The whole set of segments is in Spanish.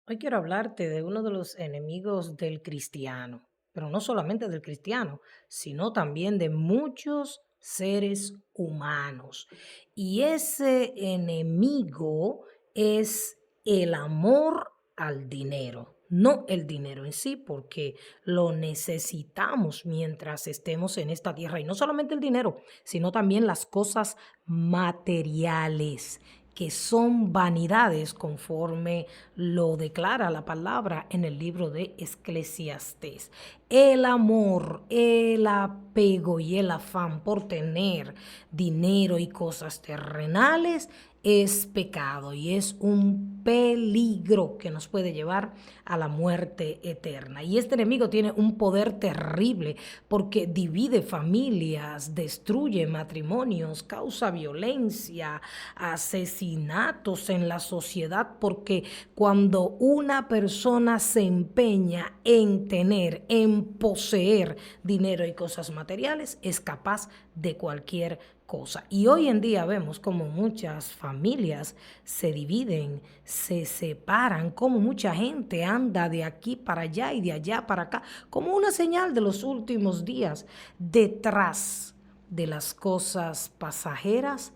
Hoy quiero hablarte de uno de los enemigos del cristiano, pero no solamente del cristiano, sino también de muchos seres humanos. Y ese enemigo es el amor al dinero. No el dinero en sí, porque lo necesitamos mientras estemos en esta tierra. Y no solamente el dinero, sino también las cosas materiales, que son vanidades conforme lo declara la palabra en el libro de Eclesiastés. El amor, el apego y el afán por tener dinero y cosas terrenales es pecado y es un peligro que nos puede llevar a la muerte eterna. Y este enemigo tiene un poder terrible porque divide familias, destruye matrimonios, causa violencia, asesinatos en la sociedad, porque cuando una persona se empeña en tener, en poseer dinero y cosas materiales, es capaz de cualquier cosa. Y hoy en día vemos como muchas familias se dividen, se separan, como mucha gente anda de aquí para allá y de allá para acá, como una señal de los últimos días, detrás de las cosas pasajeras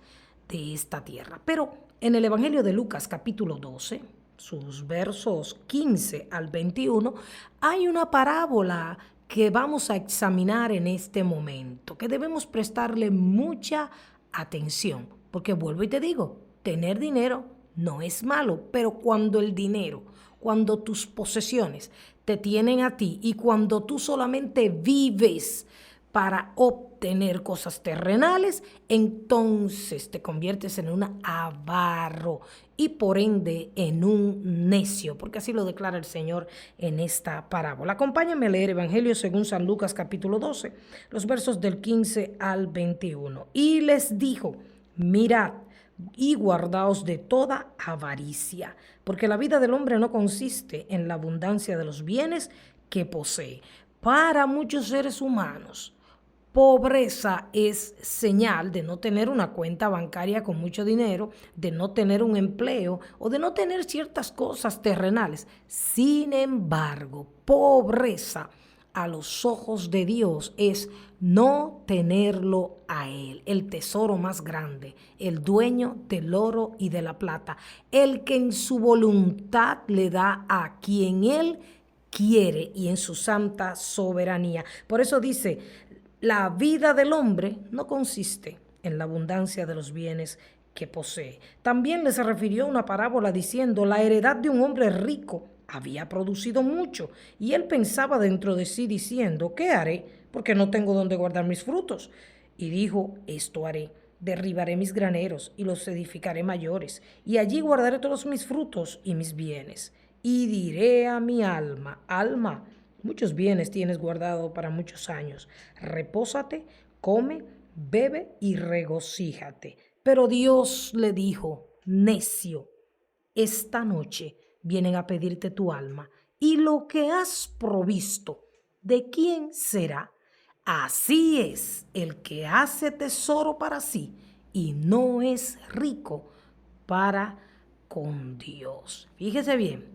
de esta tierra. Pero en el Evangelio de Lucas capítulo 12, sus versos 15 al 21, hay una parábola que vamos a examinar en este momento, que debemos prestarle mucha atención, porque vuelvo y te digo, tener dinero no es malo, pero cuando el dinero, cuando tus posesiones te tienen a ti y cuando tú solamente vives para obtener cosas terrenales, entonces te conviertes en un avaro y por ende en un necio, porque así lo declara el Señor en esta parábola. Acompáñame a leer Evangelio según San Lucas capítulo 12, los versos del 15 al 21. Y les dijo, mirad y guardaos de toda avaricia, porque la vida del hombre no consiste en la abundancia de los bienes que posee. Para muchos seres humanos, pobreza es señal de no tener una cuenta bancaria con mucho dinero, de no tener un empleo o de no tener ciertas cosas terrenales. Sin embargo, pobreza a los ojos de Dios es no tenerlo a Él, el tesoro más grande, el dueño del oro y de la plata, el que en su voluntad le da a quien Él quiere y en su santa soberanía. Por eso dice, la vida del hombre no consiste en la abundancia de los bienes que posee. También les refirió una parábola diciendo, la heredad de un hombre rico había producido mucho y él pensaba dentro de sí diciendo, ¿qué haré? Porque no tengo donde guardar mis frutos. Y dijo, esto haré. Derribaré mis graneros y los edificaré mayores, y allí guardaré todos mis frutos y mis bienes. Y diré a mi alma, alma, muchos bienes tienes guardado para muchos años. Repósate, come, bebe y regocíjate. Pero Dios le dijo, necio, esta noche vienen a pedirte tu alma, y lo que has provisto, ¿de quién será? Así es el que hace tesoro para sí y no es rico para con Dios. Fíjese bien,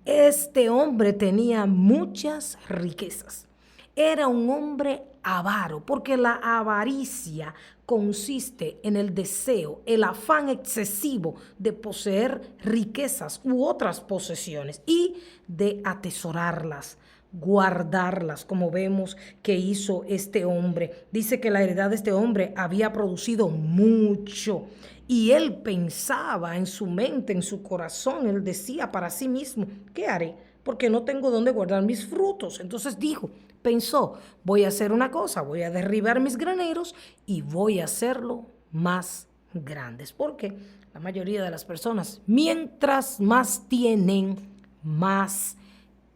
este hombre tenía muchas riquezas. Era un hombre avaro, porque la avaricia consiste en el deseo, el afán excesivo de poseer riquezas u otras posesiones y de atesorarlas, guardarlas, como vemos que hizo este hombre. Dice que la heredad de este hombre había producido mucho y él pensaba en su mente, en su corazón, él decía para sí mismo, ¿qué haré? Porque no tengo dónde guardar mis frutos. Entonces pensó, voy a hacer una cosa, voy a derribar mis graneros y voy a hacerlo más grandes. Porque la mayoría de las personas, mientras más tienen, más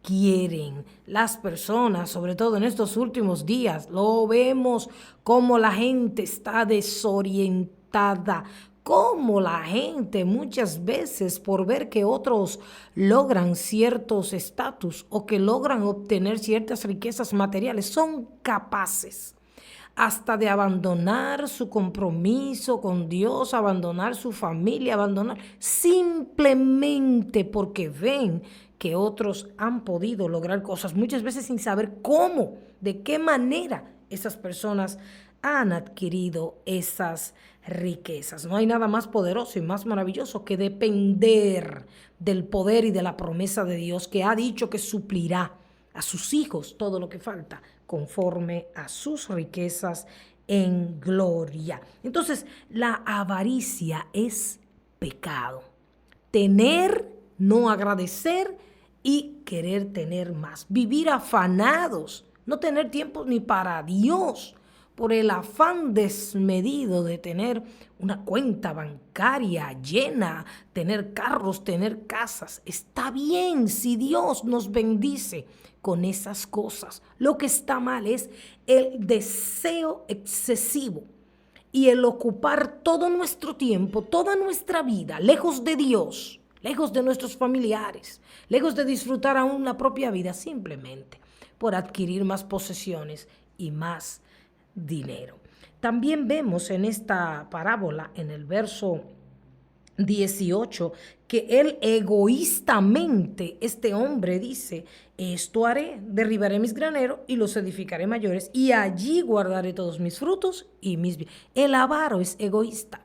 quieren. Las personas, sobre todo en estos últimos días, lo vemos como la gente está desorientada, como la gente muchas veces por ver que otros logran ciertos estatus o que logran obtener ciertas riquezas materiales, son capaces hasta de abandonar su compromiso con Dios, abandonar su familia, abandonar simplemente porque ven que otros han podido lograr cosas, muchas veces sin saber cómo, de qué manera esas personas han adquirido esas riquezas. No hay nada más poderoso y más maravilloso que depender del poder y de la promesa de Dios, que ha dicho que suplirá a sus hijos todo lo que falta conforme a sus riquezas en gloria. Entonces, la avaricia es pecado. Tener, no agradecer y querer tener más. Vivir afanados, no tener tiempo ni para Dios, por el afán desmedido de tener una cuenta bancaria llena, tener carros, tener casas. Está bien si Dios nos bendice con esas cosas. Lo que está mal es el deseo excesivo y el ocupar todo nuestro tiempo, toda nuestra vida, lejos de Dios, lejos de nuestros familiares, lejos de disfrutar aún la propia vida, simplemente por adquirir más posesiones y más dinero. También vemos en esta parábola, en el verso 18, que él egoístamente, este hombre dice, esto haré, derribaré mis graneros y los edificaré mayores y allí guardaré todos mis frutos y mis bienes. El avaro es egoísta.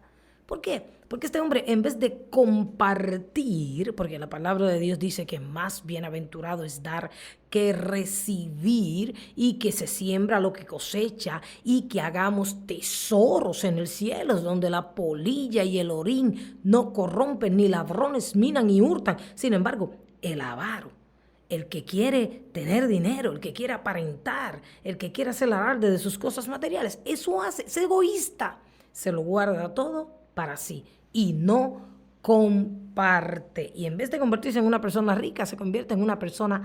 ¿Por qué? Porque este hombre, en vez de compartir, porque la palabra de Dios dice que más bienaventurado es dar que recibir, y que se siembra lo que cosecha, y que hagamos tesoros en el cielo, donde la polilla y el orín no corrompen, ni ladrones minan y hurtan. Sin embargo, el avaro, el que quiere tener dinero, el que quiere aparentar, el que quiere hacer alarde de sus cosas materiales, eso hace, es egoísta, se lo guarda todo para sí y no comparte. Y en vez de convertirse en una persona rica, se convierte en una persona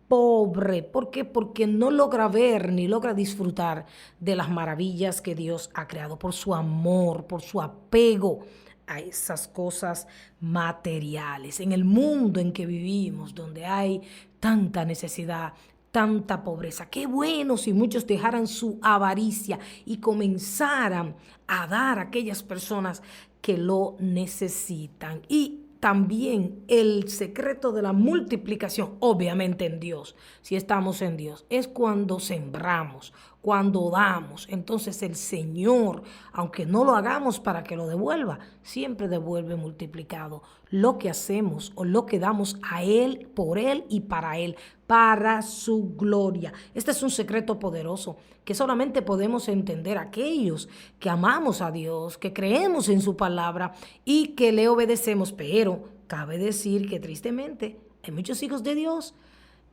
pobre. ¿Por qué? Porque no logra ver ni logra disfrutar de las maravillas que Dios ha creado por su amor, por su apego a esas cosas materiales. En el mundo en que vivimos, donde hay tanta necesidad, tanta pobreza, qué bueno si muchos dejaran su avaricia y comenzaran a dar a aquellas personas que lo necesitan. Y también el secreto de la multiplicación, obviamente en Dios, si estamos en Dios, es cuando sembramos, cuando damos. Entonces el Señor, aunque no lo hagamos para que lo devuelva, siempre devuelve multiplicado lo que hacemos o lo que damos a Él, por Él y para su gloria. Este es un secreto poderoso que solamente podemos entender aquellos que amamos a Dios, que creemos en su palabra y que le obedecemos. Pero cabe decir que tristemente hay muchos hijos de Dios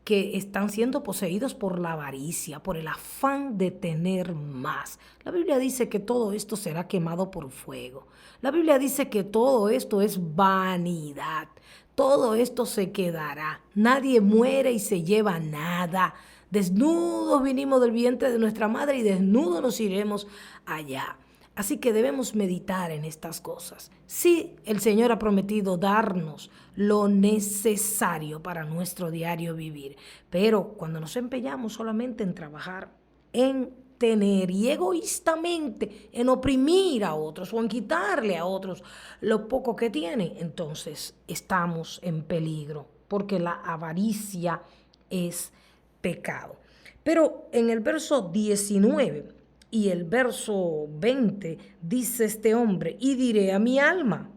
que están siendo poseídos por la avaricia, por el afán de tener más. La Biblia dice que todo esto será quemado por fuego. La Biblia dice que todo esto es vanidad. Todo esto se quedará. Nadie muere y se lleva nada. Desnudos vinimos del vientre de nuestra madre y desnudos nos iremos allá. Así que debemos meditar en estas cosas. Sí, el Señor ha prometido darnos lo necesario para nuestro diario vivir, pero cuando nos empeñamos solamente en trabajar, en tener y egoístamente en oprimir a otros o en quitarle a otros lo poco que tienen, entonces estamos en peligro, porque la avaricia es pecado. Pero en el verso 19 y el verso 20 dice este hombre, y diré a mi alma,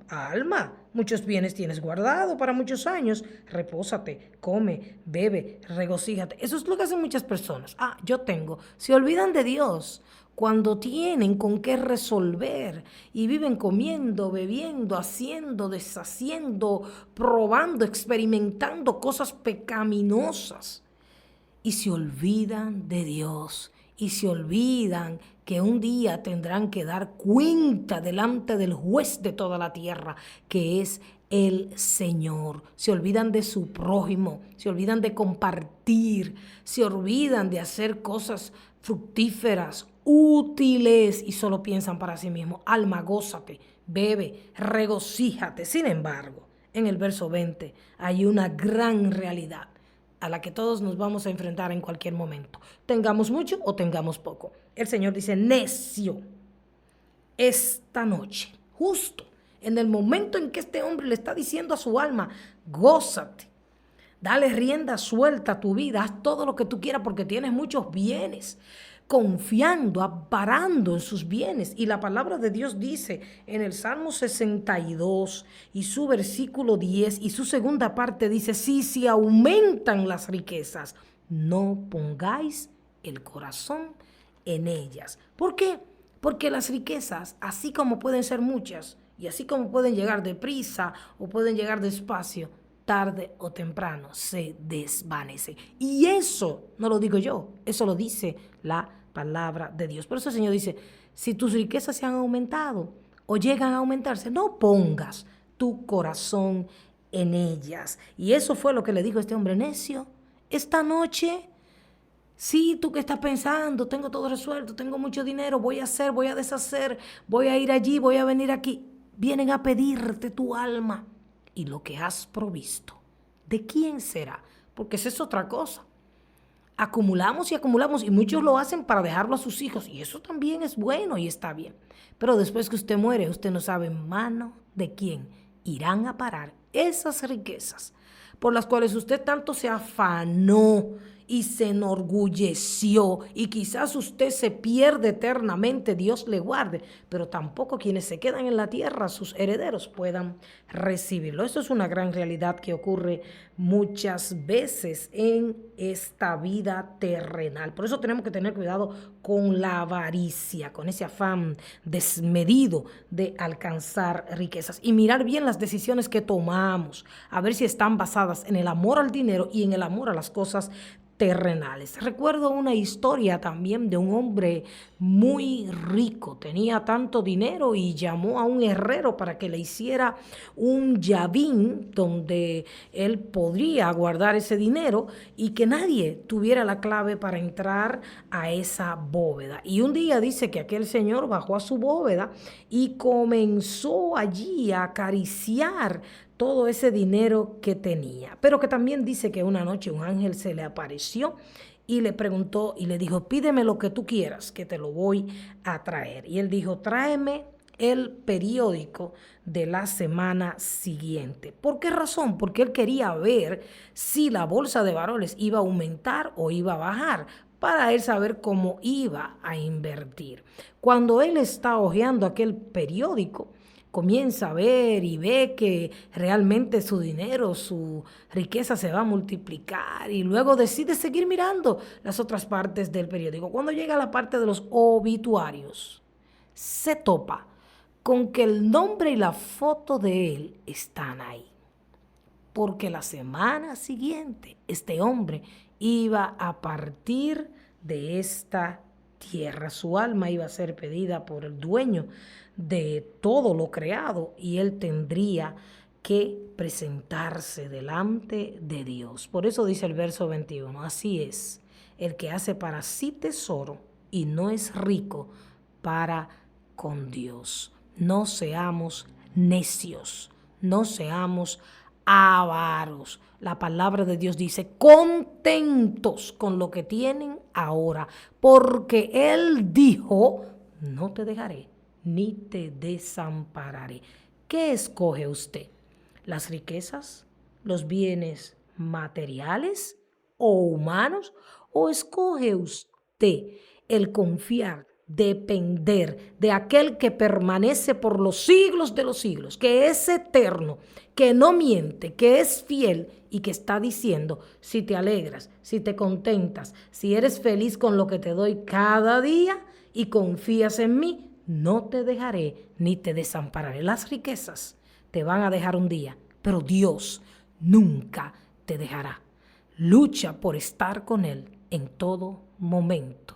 muchos bienes tienes guardado para muchos años, repósate, come, bebe, regocíjate. Eso es lo que hacen muchas personas. Yo tengo. Se olvidan de Dios cuando tienen con qué resolver y viven comiendo, bebiendo, haciendo, deshaciendo, probando, experimentando cosas pecaminosas. Y se olvidan de Dios. Y se olvidan que un día tendrán que dar cuenta delante del juez de toda la tierra, que es el Señor. Se olvidan de su prójimo, se olvidan de compartir, se olvidan de hacer cosas fructíferas, útiles, y solo piensan para sí mismos. Alma, gózate, bebe, regocíjate. Sin embargo, en el verso 20 hay una gran realidad. a la que todos nos vamos a enfrentar en cualquier momento, tengamos mucho o tengamos poco. El Señor dice, necio, esta noche, justo en el momento en que este hombre le está diciendo a su alma, gózate, dale rienda suelta a tu vida, haz todo lo que tú quieras porque tienes muchos bienes, confiando, amparando en sus bienes. Y la palabra de Dios dice en el Salmo 62 y su versículo 10 y su segunda parte dice, si aumentan las riquezas, no pongáis el corazón en ellas. ¿Por qué? Porque las riquezas, así como pueden ser muchas y así como pueden llegar deprisa o pueden llegar despacio, tarde o temprano se desvanece. Y eso no lo digo yo, eso lo dice la palabra de Dios. Por eso el Señor dice, si tus riquezas se han aumentado o llegan a aumentarse, no pongas tu corazón en ellas. Y eso fue lo que le dijo este hombre necio. Esta noche, sí, tú que estás pensando, tengo todo resuelto, tengo mucho dinero, voy a hacer, voy a deshacer, voy a ir allí, voy a venir aquí. Vienen a pedirte tu alma. Y lo que has provisto, ¿de quién será? Porque esa es otra cosa. Acumulamos y muchos lo hacen para dejarlo a sus hijos. Y eso también es bueno y está bien. Pero después que usted muere, usted no sabe en mano de quién irán a parar esas riquezas por las cuales usted tanto se afanó y se enorgulleció y quizás usted se pierde eternamente, Dios le guarde, pero tampoco quienes se quedan en la tierra, sus herederos, puedan recibirlo. Eso es una gran realidad que ocurre muchas veces en esta vida terrenal. Por eso tenemos que tener cuidado con la avaricia, con ese afán desmedido de alcanzar riquezas y mirar bien las decisiones que tomamos, a ver si están basadas en el amor al dinero y en el amor a las cosas terrenales. Recuerdo una historia también de un hombre muy rico, tenía tanto dinero y llamó a un herrero para que le hiciera un llavín donde él podría guardar ese dinero y que nadie tuviera la clave para entrar a esa bóveda. Y un día dice que aquel señor bajó a su bóveda y comenzó allí a acariciar todo ese dinero que tenía. Pero que también dice que una noche un ángel se le apareció y le preguntó y le dijo, pídeme lo que tú quieras, que te lo voy a traer. Y él dijo, tráeme el periódico de la semana siguiente. ¿Por qué razón? Porque él quería ver si la bolsa de valores iba a aumentar o iba a bajar, para él saber cómo iba a invertir. Cuando él está hojeando aquel periódico, comienza a ver y ve que realmente su dinero, su riqueza se va a multiplicar y luego decide seguir mirando las otras partes del periódico. Cuando llega a la parte de los obituarios, se topa con que el nombre y la foto de él están ahí. Porque la semana siguiente este hombre iba a partir de esta tierra. Su alma iba a ser pedida por el dueño de todo lo creado y él tendría que presentarse delante de Dios. Por eso dice el verso 21, así es, el que hace para sí tesoro y no es rico para con Dios. No seamos necios, no seamos avaros. La palabra de Dios dice, contentos con lo que tienen ahora, porque Él dijo, no te dejaré ni te desampararé. ¿Qué escoge usted? ¿Las riquezas, los bienes materiales o humanos? ¿O escoge usted el confiar, depender de aquel que permanece por los siglos de los siglos, que es eterno, que no miente, que es fiel y que está diciendo, si te alegras, si te contentas, si eres feliz con lo que te doy cada día y confías en mí, no te dejaré ni te desampararé? Las riquezas te van a dejar un día, pero Dios nunca te dejará. Lucha por estar con Él en todo momento.